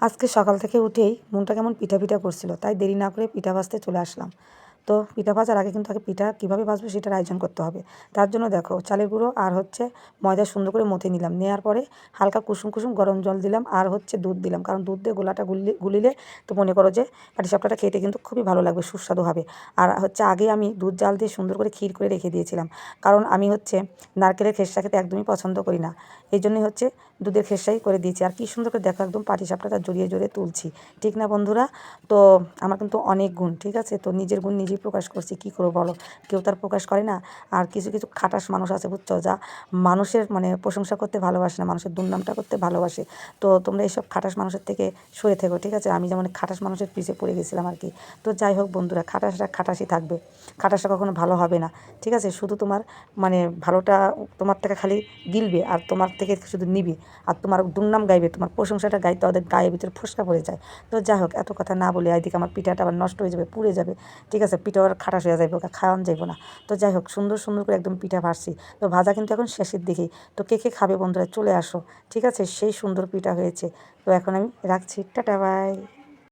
আজকে সকাল থেকে উঠেই মনটা কেমন পিঠা পিঠা করছিল, তাই দেরি না করে পিঠা ভাজতে চলে আসলাম। তো পিঠা ভাজার আগে কিন্তু আগে পিঠা কীভাবে ভাজবো সেটার আয়োজন করতে হবে। তার জন্য দেখো চালের গুঁড়ো আর ময়দা সুন্দর করে মথে নিলাম। নেওয়ার পরে হালকা কুসুম কুসুম গরম জল দিলাম আর দুধ দিলাম, কারণ দুধ দিয়ে গোলাটা গুলিলে তো মনে করো যে পাটিসাপটাটা খেতে কিন্তু খুবই ভালো লাগবে, সুস্বাদু হবে। আর আগে আমি দুধ জাল দিয়ে সুন্দর করে ক্ষীর করে রেখে দিয়েছিলাম, কারণ আমি নারকেলের খেসা খেতে একদমই পছন্দ করি না। এই জন্যই দুধের খেসাই করে দিয়েছি। আর কি সুন্দর করে দেখো একদম পাটিসাপটাটা জড়িয়ে জড়িয়ে তুলছি, ঠিক না বন্ধুরা? তো আমার কিন্তু অনেক গুণ, ঠিক আছে? তো নিজের গুণ নিজেই প্রকাশ করছি, কী করবো বলো, কেউ তার প্রকাশ করে না। আর কিছু কিছু খাটাস মানুষ আছে বুঝছো, যা মানুষের প্রশংসা করতে ভালোবাসে না, মানুষের দুর্নামটা করতে ভালোবাসে। তো তোমরা এইসব খাটাস মানুষের থেকে সরে থেকো, ঠিক আছে? আমি যেমন খাটাস মানুষের পিছে পড়ে গেছিলাম আর কি। তো যাই হোক বন্ধুরা, খাটাসটা খাটাসই থাকবে, খাটাসটা কখনো ভালো হবে না, ঠিক আছে? শুধু তোমার ভালোটা তোমার থেকে খালি গিলবে আর তোমার থেকে শুধু নিবি, আর তোমার দুর্নাম গাইবে, তোমার প্রশংসাটা গাইতে ওদের গায়ের ভিতরে ফোসকা পড়ে যায়। তো যাই হোক, এত কথা না বলে এদিকে আমার পিঠাটা আবার নষ্ট হয়ে যাবে, পুড়ে যাবে, ঠিক আছে? পিঠা আবার খাটাস হয়ে যাবে, ওকে খাওয়ানো যাইব না। তো যাই হোক, সুন্দর সুন্দর করে একদম পিঠা ভাজছি। তো ভাজা কিন্তু এখন শেষের দিকেই। তো কে কে খাবে বন্ধুরা, চলে আসো, ঠিক আছে? সেই সুন্দর পিঠা হয়েছে। তো এখন আমি রাখছি, টাটা বাই।